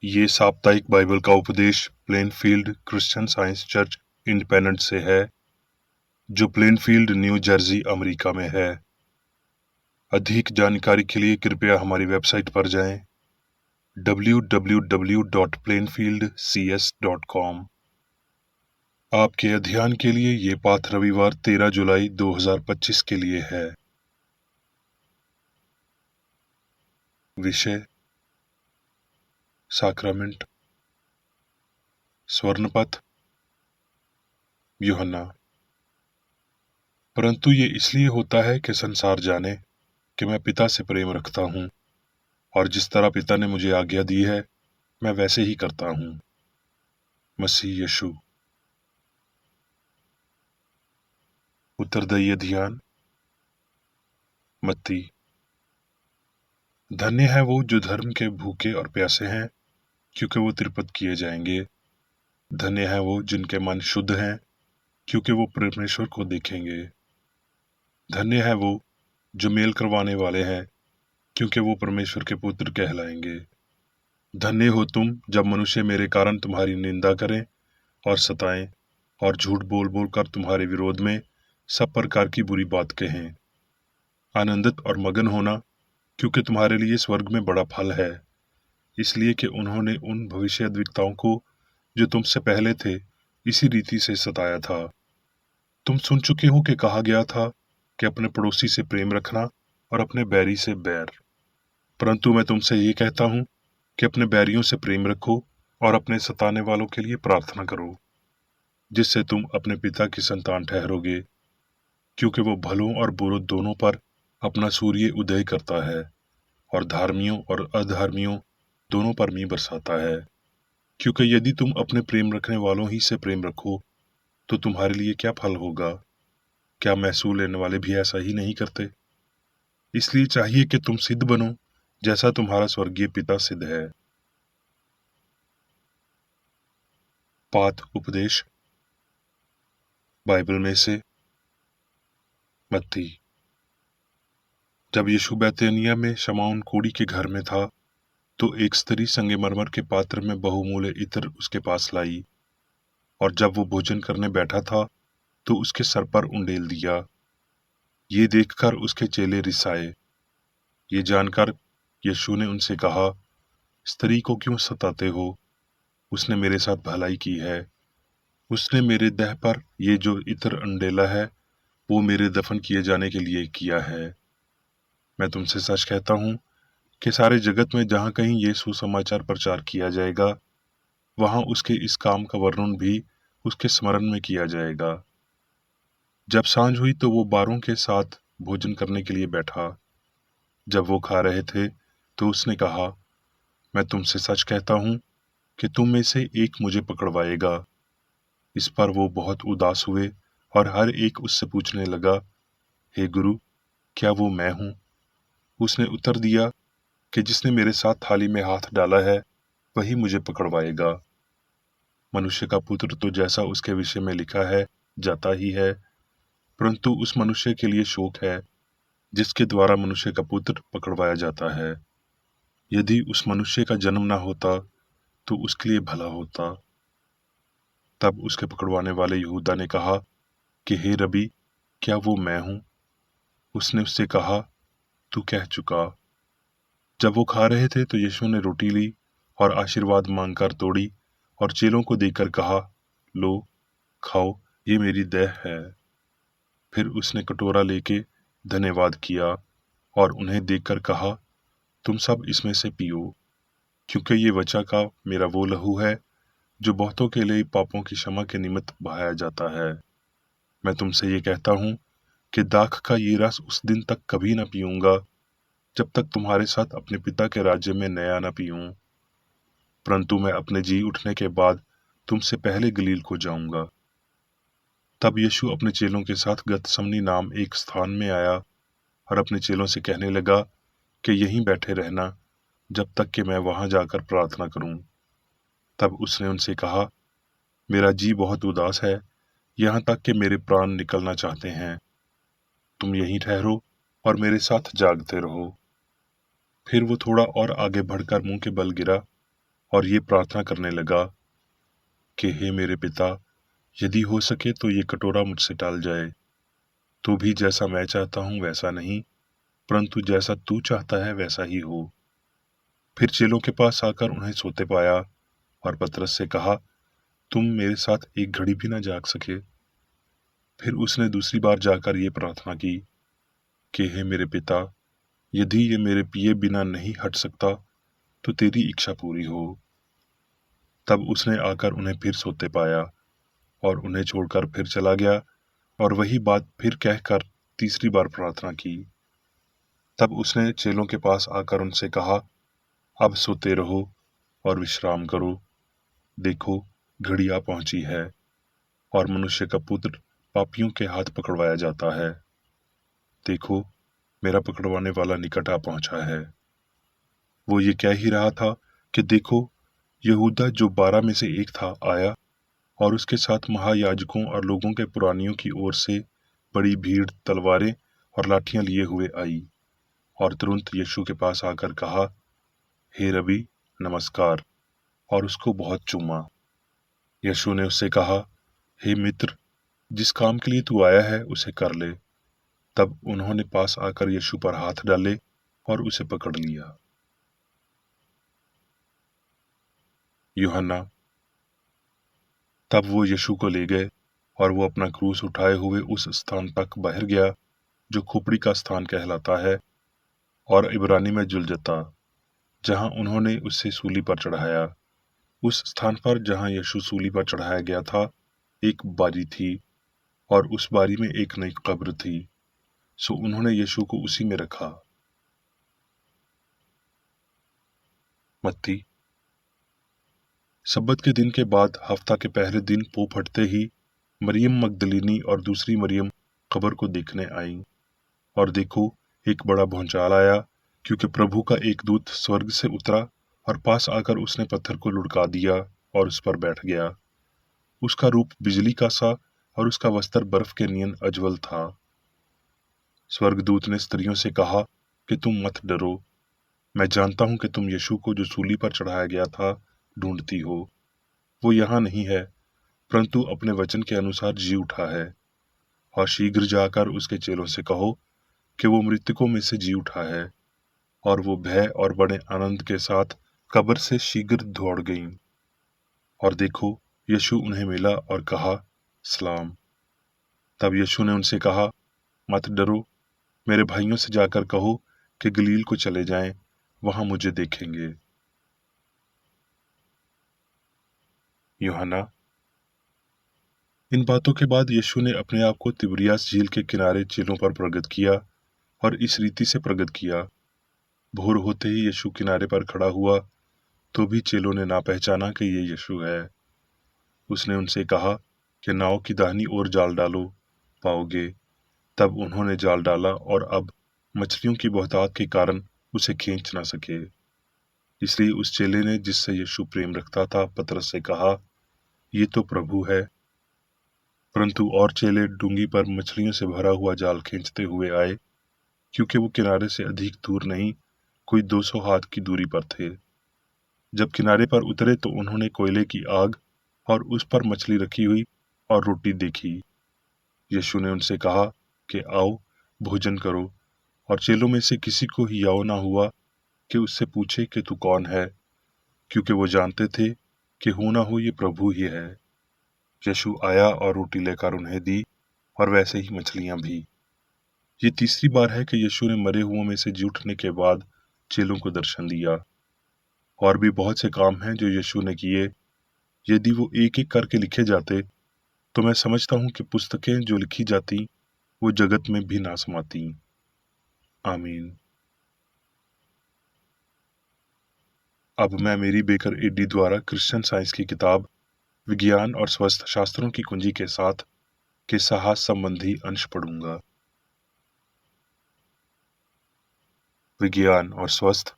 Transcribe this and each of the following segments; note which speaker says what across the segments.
Speaker 1: ये साप्ताहिक बाइबल का उपदेश Plainfield Christian science church independent से है, जो प्लेनफील्ड, न्यू जर्सी, अमेरिका में है। अधिक जानकारी के लिए कृपया हमारी वेबसाइट पर जाएं www.plainfieldcs.com। आपके अध्ययन के लिए ये पाठ रविवार 13 जुलाई 2025 के लिए है। विषय साक्रामेंट, स्वर्णपथ, यूहन्ना। परंतु ये इसलिए होता है कि संसार जाने कि मैं पिता से प्रेम रखता हूँ, और जिस तरह पिता ने मुझे आज्ञा दी है मैं वैसे ही करता हूँ। मसीह यीशु। उत्तरदायी ध्यान। मत्ती। धन्य है वो जो धर्म के भूखे और प्यासे हैं, क्योंकि वो तृप्त किए जाएंगे। धन्य है वो जिनके मन शुद्ध हैं, क्योंकि वो परमेश्वर को देखेंगे। धन्य है वो जो मेल करवाने वाले हैं, क्योंकि वो परमेश्वर के पुत्र कहलाएंगे। धन्य हो तुम जब मनुष्य मेरे कारण तुम्हारी निंदा करें और सताएं और झूठ बोल बोल कर तुम्हारे विरोध में सब प्रकार की बुरी बात कहें। आनंदित और मगन होना, क्योंकि तुम्हारे लिए स्वर्ग में बड़ा फल है, इसलिए कि उन्होंने उन भविष्यद्वक्ताओं को जो तुमसे पहले थे इसी रीति से सताया था। तुम सुन चुके हो कि कहा गया था कि अपने पड़ोसी से प्रेम रखना और अपने बैरी से बैर। परंतु मैं तुमसे ये कहता हूँ कि अपने बैरियों से प्रेम रखो और अपने सताने वालों के लिए प्रार्थना करो, जिससे तुम अपने पिता की संतान ठहरोगे, क्योंकि वो भलों और बुरों दोनों पर अपना सूर्य उदय करता है और धार्मियों और अधर्मियों दोनों पर मी बरसाता है। क्योंकि यदि तुम अपने प्रेम रखने वालों ही से प्रेम रखो तो तुम्हारे लिए क्या फल होगा? क्या महसूल लेने वाले भी ऐसा ही नहीं करते? इसलिए चाहिए कि तुम सिद्ध बनो, जैसा तुम्हारा स्वर्गीय पिता सिद्ध है। पाठ उपदेश बाइबल में से मत्ती। जब यीशु बैतनिय्याह में शमौन कोढ़ी के घर में था, तो एक स्त्री संगमरमर के पात्र में बहुमूल्य इत्र उसके पास लाई, और जब वो भोजन करने बैठा था तो उसके सर पर उंडेल दिया। ये देखकर उसके चेले रिसाए। ये जानकर यीशु ने उनसे कहा, स्त्री को क्यों सताते हो? उसने मेरे साथ भलाई की है। उसने मेरे देह पर ये जो इत्र उंडेला है वो मेरे दफन किए जाने के लिए किया है। मैं तुमसे सच कहता हूँ कि सारे जगत में जहाँ कहीं ये सुसमाचार प्रचार किया जाएगा, वहां उसके इस काम का वर्णन भी उसके स्मरण में किया जाएगा। जब सांझ हुई तो वो बारों के साथ भोजन करने के लिए बैठा। जब वो खा रहे थे तो उसने कहा, मैं तुमसे सच कहता हूँ कि तुम में से एक मुझे पकड़वाएगा। इस पर वो बहुत उदास हुए और हर एक उससे पूछने लगा, हे गुरु, क्या वो मैं हूँ? उसने उत्तर दिया कि जिसने मेरे साथ थाली में हाथ डाला है वही मुझे पकड़वाएगा। मनुष्य का पुत्र तो जैसा उसके विषय में लिखा है जाता ही है, परंतु उस मनुष्य के लिए शोक है जिसके द्वारा मनुष्य का पुत्र पकड़वाया जाता है। यदि उस मनुष्य का जन्म ना होता तो उसके लिए भला होता। तब उसके पकड़वाने वाले यहूदा ने कहा कि हे रबी, क्या वो मैं हूँ? उसने उससे कहा, तू कह चुका। जब वो खा रहे थे तो यीशु ने रोटी ली और आशीर्वाद मांगकर तोड़ी और चेलों को देकर कहा, लो, खाओ, ये मेरी देह है। फिर उसने कटोरा लेके धन्यवाद किया और उन्हें देखकर कहा, तुम सब इसमें से पियो, क्योंकि ये वचा का मेरा वो लहू है जो बहुतों के लिए पापों की क्षमा के निमित्त बहाया जाता है। मैं तुमसे ये कहता हूँ कि दाख का ये रस उस दिन तक कभी न पीऊंगा जब तक तुम्हारे साथ अपने पिता के राज्य में नया न पीऊं। परंतु मैं अपने जी उठने के बाद तुमसे पहले गलील को जाऊंगा। तब यीशु अपने चेलों के साथ गतसमनी नाम एक स्थान में आया और अपने चेलों से कहने लगा कि यहीं बैठे रहना जब तक कि मैं वहां जाकर प्रार्थना करूं। तब उसने उनसे कहा, मेरा जी बहुत उदास है, यहाँ तक कि मेरे प्राण निकलना चाहते हैं। तुम यहीं ठहरो और मेरे साथ जागते रहो। फिर वो थोड़ा और आगे बढ़कर मुंह के बल गिरा और ये प्रार्थना करने लगा कि हे मेरे पिता, यदि हो सके तो ये कटोरा मुझसे टल जाए, तो भी जैसा मैं चाहता हूँ वैसा नहीं, परंतु जैसा तू चाहता है वैसा ही हो। फिर चेलों के पास आकर उन्हें सोते पाया और पतरस से कहा, तुम मेरे साथ एक घड़ी भी न जाग सके? फिर उसने दूसरी बार जाकर ये प्रार्थना की कि हे मेरे पिता, यदि ये मेरे पिए बिना नहीं हट सकता तो तेरी इच्छा पूरी हो। तब उसने आकर उन्हें फिर सोते पाया और उन्हें छोड़कर फिर चला गया और वही बात फिर कहकर तीसरी बार प्रार्थना की। तब उसने चेलों के पास आकर उनसे कहा, अब सोते रहो और विश्राम करो। देखो, घड़ी आ पहुंची है और मनुष्य का पुत्र पापियों के हाथ पकड़वाया जाता है। देखो, मेरा पकड़वाने वाला निकट आ पहुंचा है। वो ये कह ही रहा था कि देखो, यहूदा जो 12 में से एक था आया, और उसके साथ महायाजकों और लोगों के पुरानियों की ओर से बड़ी भीड़ तलवारें और लाठियां लिए हुए आई और तुरंत यीशु के पास आकर कहा, हे रबी, नमस्कार, और उसको बहुत चूमा। यीशु ने उससे कहा, हे मित्र, जिस काम के लिए तू आया है उसे कर ले। तब उन्होंने पास आकर यीशु पर हाथ डाले और उसे पकड़ लिया। यूहन्ना। तब वो यीशु को ले गए और वो अपना क्रूस उठाए हुए उस स्थान तक बाहर गया जो खोपड़ी का स्थान कहलाता है, और इब्रानी में जुलजता, जहां उन्होंने उसे सूली पर चढ़ाया। उस स्थान पर जहां यीशु सूली पर चढ़ाया गया था, एक बारी थी और उस बारी में एक नई कब्र थी। सो उन्होंने यीशु को उसी में रखा। मत्ती। सब्बत के दिन के बाद हफ्ता के पहले दिन पो फटते ही मरियम मगदलीनी और दूसरी मरियम कब्र को देखने आईं। और देखो, एक बड़ा भूचाल आया, क्योंकि प्रभु का एक दूत स्वर्ग से उतरा और पास आकर उसने पत्थर को लुढ़का दिया और उस पर बैठ गया। उसका रूप बिजली का सा और उसका वस्त्र बर्फ के नियन अज्वल था। स्वर्गदूत ने स्त्रियों से कहा कि तुम मत डरो, मैं जानता हूं कि तुम यीशु को जो सूली पर चढ़ाया गया था ढूंढती हो। वो यहाँ नहीं है, परंतु अपने वचन के अनुसार जी उठा है। और शीघ्र जाकर उसके चेलों से कहो कि वो मृतकों में से जी उठा है। और वो भय और बड़े आनंद के साथ कब्र से शीघ्र दौड़ गईं। और देखो, यीशु उन्हें मिला और कहा, सलाम। तब यीशु ने उनसे कहा, मत डरो, मेरे भाइयों से जाकर कहो कि गलील को चले जाएं, वहां मुझे देखेंगे। यूहन्ना। इन बातों के बाद यीशु ने अपने आप को तिबरियास झील के किनारे चेलों पर प्रकट किया, और इस रीति से प्रकट किया। भोर होते ही यीशु किनारे पर खड़ा हुआ, तो भी चेलों ने ना पहचाना कि ये यीशु है। उसने उनसे कहा कि नाव की दाहिनी ओर जाल डालो, पाओगे। तब उन्होंने जाल डाला और अब मछलियों की बहुतायत के कारण उसे खींच न सके। इसलिए उस चेले ने जिससे यीशु प्रेम रखता था पतरस से कहा, ये तो प्रभु है। परंतु और चेले डूंगी पर मछलियों से भरा हुआ जाल खींचते हुए आए, क्योंकि वो किनारे से अधिक दूर नहीं, कोई 200 हाथ की दूरी पर थे। जब किनारे पर उतरे तो उन्होंने कोयले की आग और उस पर मछली रखी हुई और रोटी देखी। यीशु ने उनसे कहा कि आओ, भोजन करो। और चेलों में से किसी को ही याव ना हुआ कि उससे पूछे कि तू कौन है, क्योंकि वो जानते थे कि हो ना हो ये प्रभु ही है। यीशु आया और रोटी लेकर उन्हें दी, और वैसे ही मछलियां भी। ये तीसरी बार है कि यीशु ने मरे हुओं में से जी उठने के बाद चेलों को दर्शन दिया। और भी बहुत से काम हैं जो यीशु ने किए। यदि वो एक एक करके लिखे जाते तो मैं समझता हूं कि पुस्तकें जो लिखी जाती वो जगत में भी ना समाती। आमीन। अब मैं मेरी बेकर एडी द्वारा क्रिश्चियन साइंस की किताब विज्ञान और स्वस्थ शास्त्रों की कुंजी के साथ के साहस संबंधी अंश पढ़ूंगा। विज्ञान और स्वस्थ।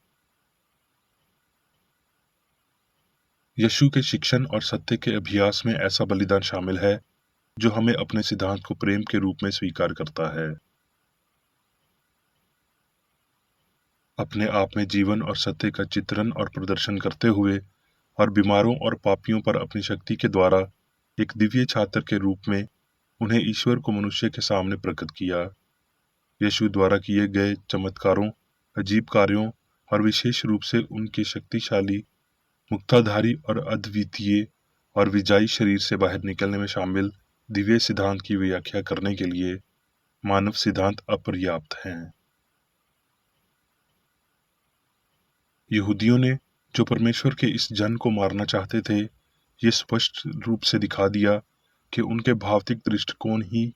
Speaker 1: यीशु के शिक्षण और सत्य के अभ्यास में ऐसा बलिदान शामिल है जो हमें अपने सिद्धांत को प्रेम के रूप में स्वीकार करता है। अपने आप में जीवन और सत्य का चित्रण और प्रदर्शन करते हुए और बीमारों और पापियों पर अपनी शक्ति के द्वारा एक दिव्य छात्र के रूप में उन्हें ईश्वर को मनुष्य के सामने प्रकट किया। यीशु द्वारा किए गए चमत्कारों, अजीब कार्यों और विशेष रूप से उनके शक्तिशाली, मुक्ताधारी और अद्वितीय और विजयी शरीर से बाहर निकलने में शामिल दिव्य सिद्धांत की व्याख्या करने के लिए मानव सिद्धांत अपर्याप्त हैं। यहूदियों ने, जो परमेश्वर के इस जन को मारना चाहते थे, ये स्पष्ट रूप से दिखा दिया कि उनके भौतिक दृष्टिकोण ही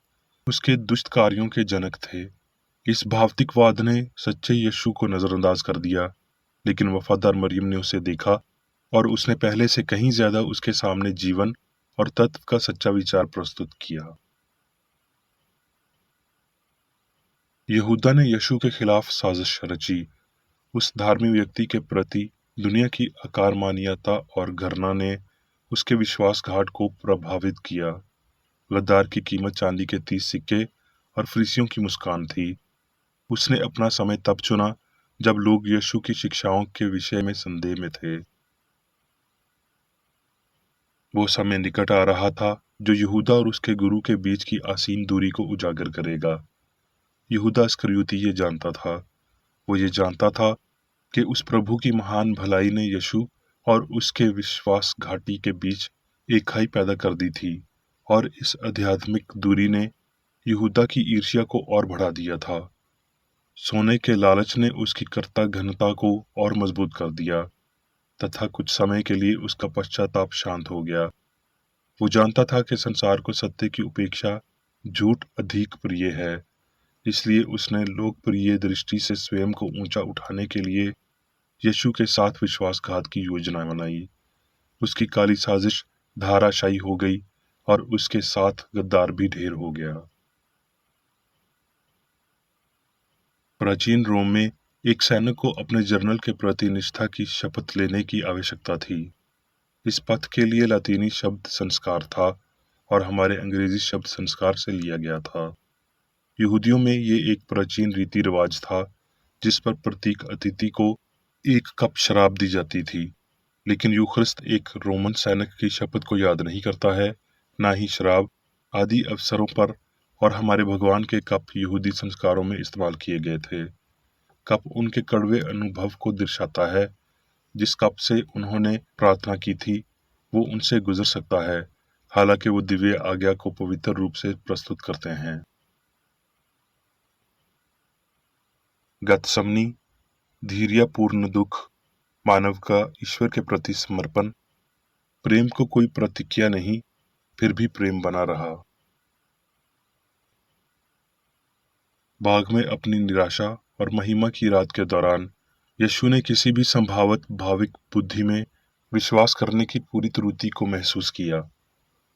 Speaker 1: उसके दुष्ट कार्यों के जनक थे। इस भौतिकवाद ने सच्चे यीशु को नजरअंदाज कर दिया, लेकिन वफादार मरियम ने उसे देखा और उसने पहले से कहीं ज्यादा उसके सामने जीवन और तत्व का सच्चा विचार प्रस्तुत किया। यहूदा ने यीशु के खिलाफ साजिश रची। उस धार्मिक व्यक्ति के प्रति दुनिया की अकारमानियता और घृणा ने उसके विश्वासघात को प्रभावित किया। गद्दार की कीमत चांदी के 30 सिक्के और फरीसियों की मुस्कान थी। उसने अपना समय तब चुना जब लोग यीशु की शिक्षाओं के विषय में संदेह में थे। वो समय निकट आ रहा था जो यहूदा और उसके गुरु के बीच की असीम दूरी को उजागर करेगा। यहूदा इस्करियोती ये जानता था। वो ये जानता था कि उस प्रभु की महान भलाई ने यीशु और उसके विश्वासघाती के बीच एक खाई पैदा कर दी थी, और इस आध्यात्मिक दूरी ने यहूदा की ईर्ष्या को और बढ़ा दिया था। सोने के लालच ने उसकी कर्ता घनता को और मजबूत कर दिया तथा कुछ समय के लिए उसका पश्चाताप शांत हो गया। वो जानता था कि संसार को सत्य की उपेक्षा झूठ अधिक प्रिय है, इसलिए उसने लोकप्रिय दृष्टि से स्वयं को ऊंचा उठाने के लिए यीशु के साथ विश्वासघात की योजना बनाई। उसकी काली साजिश धाराशायी हो गई और उसके साथ गद्दार भी ढेर हो गया। प्राचीन रोम में एक सैनिक को अपने जनरल के प्रति निष्ठा की शपथ लेने की आवश्यकता थी। इस पथ के लिए लातीनी शब्द संस्कार था और हमारे अंग्रेजी शब्द संस्कार से लिया गया था। यहूदियों में ये एक प्राचीन रीति रिवाज था जिस पर प्रत्येक अतिथि को एक कप शराब दी जाती थी। लेकिन यूखरिस्त एक रोमन सैनिक की शपथ को याद नहीं करता है, ना ही शराब आदि अवसरों पर, और हमारे भगवान के कप यहूदी संस्कारों में इस्तेमाल किए गए थे। कप उनके कड़वे अनुभव को दर्शाता है। जिस कप से उन्होंने प्रार्थना की थी वो उनसे गुजर सकता है, हालांकि वो दिव्य आज्ञा को पवित्र रूप से प्रस्तुत करते हैं। गतसमनी, धैर्यपूर्ण दुख, मानव का ईश्वर के प्रति समर्पण, प्रेम को कोई प्रतिक्रिया नहीं, फिर भी प्रेम बना रहा। बाग में अपनी निराशा और महिमा की रात के दौरान यीशु ने किसी भी संभावित भाविक बुद्धि में विश्वास करने की पूरी त्रुटि को महसूस किया।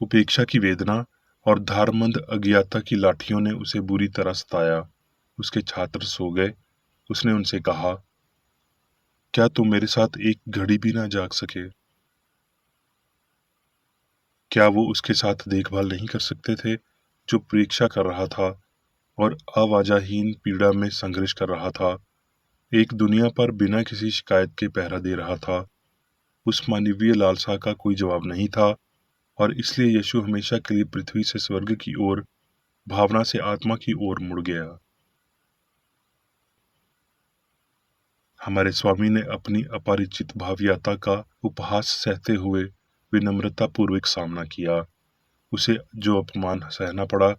Speaker 1: उपेक्षा की वेदना और धारमंद अज्ञाता की लाठियों ने उसे बुरी तरह सताया। उसके छात्र सो गए। उसने उनसे कहा, क्या तुम मेरे साथ एक घड़ी भी ना जाग सके? क्या वो उसके साथ देखभाल नहीं कर सकते थे, जो परीक्षा कर रहा था और आवाजाहीन पीड़ा में संघर्ष कर रहा था, एक दुनिया पर बिना किसी शिकायत के पहरा दे रहा था। उस मानवीय लालसा का कोई जवाब नहीं था, और इसलिए यीशु हमेशा के लिए पृथ्वी से स्वर्ग की ओर, भावना से आत्मा की ओर मुड़ गया। हमारे स्वामी ने अपनी अपरिचित भाव्यता का उपहास सहते हुए विनम्रता पूर्वक सामना किया। उसे जो अपमान सहना पड़ा,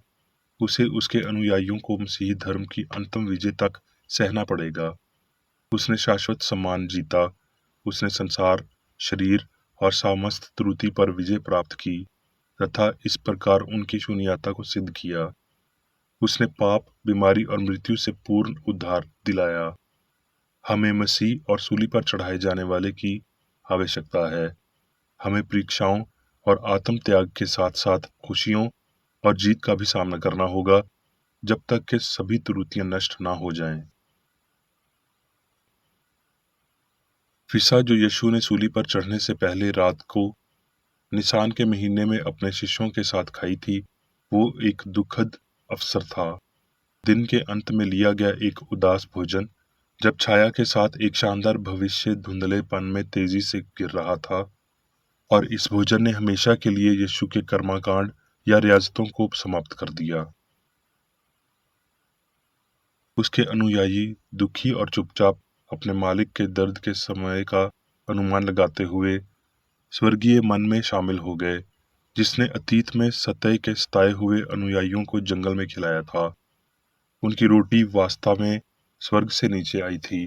Speaker 1: उसे उसके अनुयायियों को मसीही धर्म की अंतिम विजय तक सहना पड़ेगा। उसने शाश्वत सम्मान जीता। उसने संसार, शरीर और समस्त त्रुटि पर विजय प्राप्त की तथा इस प्रकार उनकी शून्यता को सिद्ध किया। उसने पाप, बीमारी और मृत्यु से पूर्ण उद्धार दिलाया। हमें मसीह और सूली पर चढ़ाए जाने वाले की आवश्यकता है। हमें परीक्षाओं और आत्म त्याग के साथ साथ खुशियों और जीत का भी सामना करना होगा, जब तक कि सभी त्रुटियां नष्ट ना हो जाएं। फिसा जो यीशु ने सूली पर चढ़ने से पहले रात को निसान के महीने में अपने शिष्यों के साथ खाई थी, वो एक दुखद अवसर था। दिन के अंत में लिया गया एक उदास भोजन, जब छाया के साथ एक शानदार भविष्य धुंधलेपन में तेजी से गिर रहा था। और इस भोजन ने हमेशा के लिए यीशु के कर्मकांड या रियासतों को समाप्त कर दिया। उसके अनुयायी दुखी और चुपचाप अपने मालिक के दर्द के समय का अनुमान लगाते हुए स्वर्गीय मन में शामिल हो गए, जिसने अतीत में सतह के सताए हुए अनुयायियों को जंगल में खिलाया था। उनकी रोटी वास्तव में स्वर्ग से नीचे आई थी।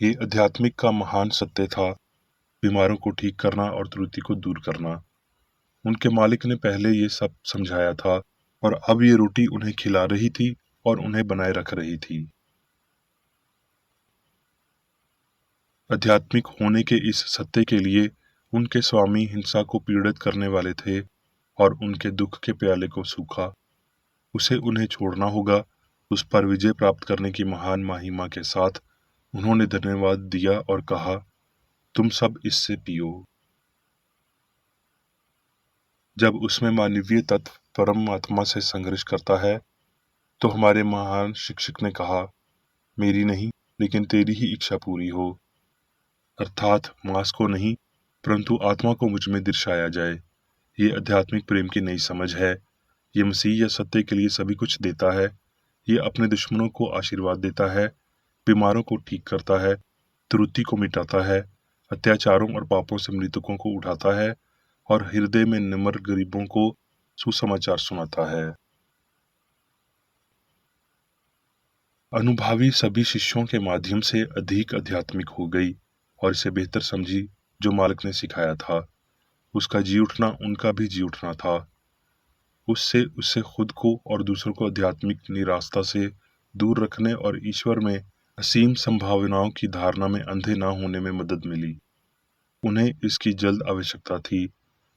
Speaker 1: ये आध्यात्मिक का महान सत्य था, बीमारों को ठीक करना और त्रुटि को दूर करना। उनके मालिक ने पहले ये सब समझाया था और अब ये रोटी उन्हें खिला रही थी और उन्हें बनाए रख रही थी। आध्यात्मिक होने के इस सत्य के लिए उनके स्वामी हिंसा को पीड़ित करने वाले थे और उनके दुख के प्याले को सूखा। उसे उन्हें छोड़ना होगा। उस पर विजय प्राप्त करने की महान महिमा के साथ उन्होंने धन्यवाद दिया और कहा, तुम सब इससे पियो। जब उसमें मानवीय तत्व परमात्मा से संघर्ष करता है तो हमारे महान शिक्षक ने कहा, मेरी नहीं लेकिन तेरी ही इच्छा पूरी हो। अर्थात मांस को नहीं परंतु आत्मा को मुझ में दर्शाया जाए। ये आध्यात्मिक प्रेम की नई समझ है। ये मसीह या सत्य के लिए सभी कुछ देता है। ये अपने दुश्मनों को आशीर्वाद देता है, बीमारों को ठीक करता है, त्रुटि को मिटाता है, अत्याचारों और पापों से मृतकों को उठाता है और हृदय में निम्र गरीबों को सुसमाचार सुनाता है। अनुभावी सभी शिष्यों के माध्यम से अधिक आध्यात्मिक हो गई और इसे बेहतर समझी जो मालिक ने सिखाया था। उसका जी उठना उनका भी जी उठना था। उससे उससे खुद को और दूसरों को आध्यात्मिक निराशा से दूर रखने और ईश्वर में असीम संभावनाओं की धारणा में अंधे ना होने में मदद मिली। उन्हें इसकी जल्द आवश्यकता थी।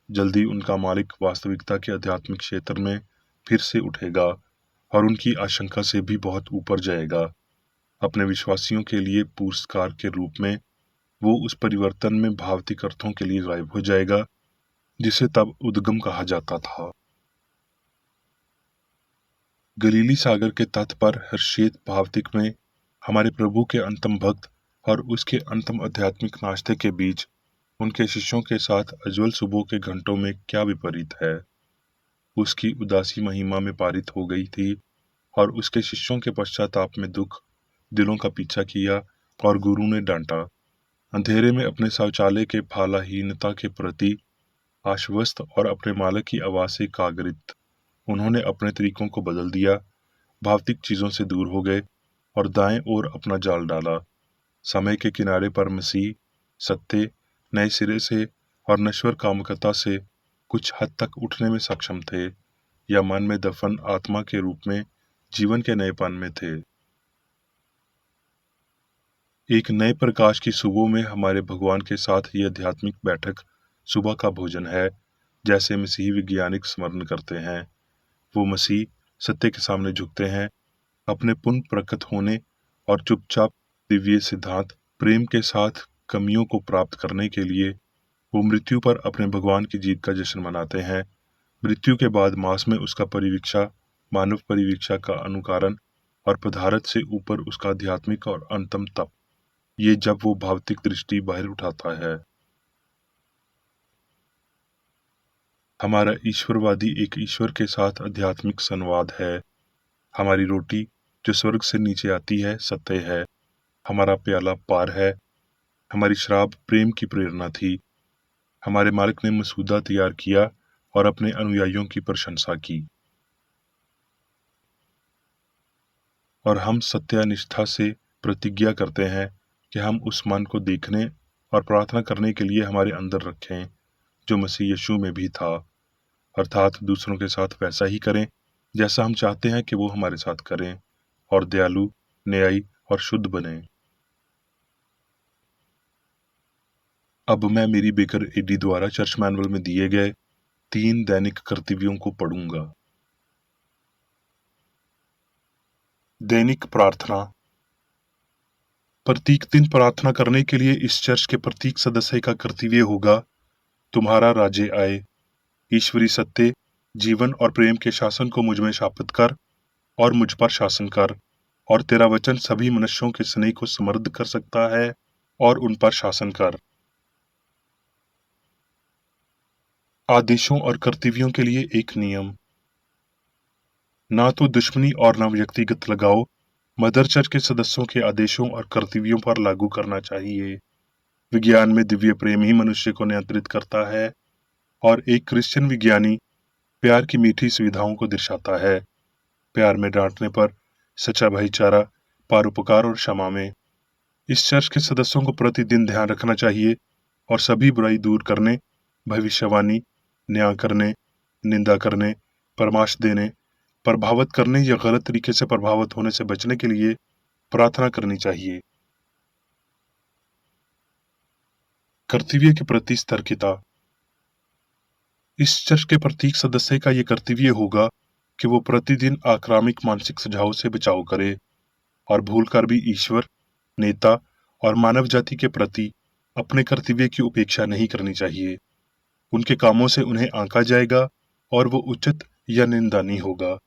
Speaker 1: जल्दी उनका मालिक वास्तविकता के आध्यात्मिक क्षेत्र में फिर से उठेगा और उनकी आशंका से भी बहुत ऊपर जाएगा। अपने विश्वासियों के लिए पुरस्कार के रूप में वो उस परिवर्तन में भावतिक अर्थों के लिए गायब हो जाएगा जिसे तब उद्गम कहा जाता था। गलीली सागर के तट पर हर्षित भावतिक में हमारे प्रभु के अंतिम भक्त और उसके अंतिम आध्यात्मिक नाश्ते के बीच उनके शिष्यों के साथ अज्वल सुबह के घंटों में क्या विपरीत है। उसकी उदासी महिमा में पारित हो गई थी और उसके शिष्यों के पश्चाताप में दुख दिलों का पीछा किया और गुरु ने डांटा। अंधेरे में अपने शौचालय के फालाहीनता के प्रति आश्वस्त और अपने मालिक की आवाज से कागरित उन्होंने अपने तरीकों को बदल दिया, भौतिक चीजों से दूर हो गए और दाएं ओर अपना जाल डाला। समय के किनारे पर मसीह सत्य नए सिरे से और नश्वर कामुकता से कुछ हद तक उठने में सक्षम थे या मन में दफन आत्मा के रूप में जीवन के नएपन में थे। एक नए प्रकाश की सुबह में हमारे भगवान के साथ ये आध्यात्मिक बैठक सुबह का भोजन है। जैसे मसीही वैज्ञानिक स्मरण करते हैं, वो मसीह सत्य के सामने झुकते हैं, अपने पुनः प्रकट होने और चुपचाप दिव्य सिद्धांत प्रेम के साथ कमियों को प्राप्त करने के लिए वो मृत्यु पर अपने भगवान की जीत का जश्न मनाते हैं। मृत्यु के बाद मांस में उसका परिवीक्षा, मानव परिवीक्षा का अनुकरण और पदार्थ से ऊपर उसका आध्यात्मिक और अंतम तप, ये जब वो भौतिक दृष्टि बाहर उठाता है। हमारा ईश्वरवादी एक ईश्वर के साथ आध्यात्मिक संवाद है। हमारी रोटी जो स्वर्ग से नीचे आती है सत्य है। हमारा प्याला पार है। हमारी शराब प्रेम की प्रेरणा थी। हमारे मालिक ने मसूदा तैयार किया और अपने अनुयायियों की प्रशंसा की और हम सत्यानिष्ठा से प्रतिज्ञा करते हैं कि हम उस मन को देखने और प्रार्थना करने के लिए हमारे अंदर रखें जो मसीह यीशु में भी था, अर्थात दूसरों के साथ वैसा ही करें जैसा हम चाहते हैं कि वो हमारे साथ करें और दयालु, न्यायी और शुद्ध बने। अब मैं मेरी बेकर एडी द्वारा चर्च मैनुअल में दिए गए 3 दैनिक कर्तव्यों को पढ़ूंगा। दैनिक प्रार्थना। प्रत्येक दिन प्रार्थना करने के लिए इस चर्च के प्रत्येक सदस्य का कर्तव्य होगा, तुम्हारा राज्य आए, ईश्वरी सत्य, जीवन और प्रेम के शासन को मुझ में स्थापित कर और मुझ पर शासन कर, और तेरा वचन सभी मनुष्यों के स्नेह को समृद्ध कर सकता है और उन पर शासन कर। आदेशों और कर्तव्यों के लिए एक नियम। ना तो दुश्मनी और न व्यक्तिगत लगाव मदर चर्च के सदस्यों के आदेशों और कर्तव्यों पर लागू करना चाहिए। विज्ञान में दिव्य प्रेम ही मनुष्य को नियंत्रित करता है और एक क्रिश्चियन विज्ञानी प्यार की मीठी सुविधाओं को दर्शाता है। प्यार में डांटने पर, सच्चा भाईचारा, परोपकार और क्षमा में। इस चर्च के सदस्यों को प्रतिदिन ध्यान रखना चाहिए और सभी बुराई दूर करने, भविष्यवाणी, न्याय करने, निंदा करने, परामर्श देने, प्रभावित करने या गलत तरीके से प्रभावित होने से बचने के लिए प्रार्थना करनी चाहिए। कर्तव्य के प्रति सतर्कता। इस चर्च के प्रत्येक सदस्य का ये कर्तव्य होगा कि वो प्रतिदिन आक्रामक मानसिक सुझाव से बचाव करे और भूलकर भी ईश्वर, नेता और मानव जाति के प्रति अपने कर्तव्य की उपेक्षा नहीं करनी चाहिए। उनके कामों से उन्हें आंका जाएगा और वो उचित या निंदनीय होगा।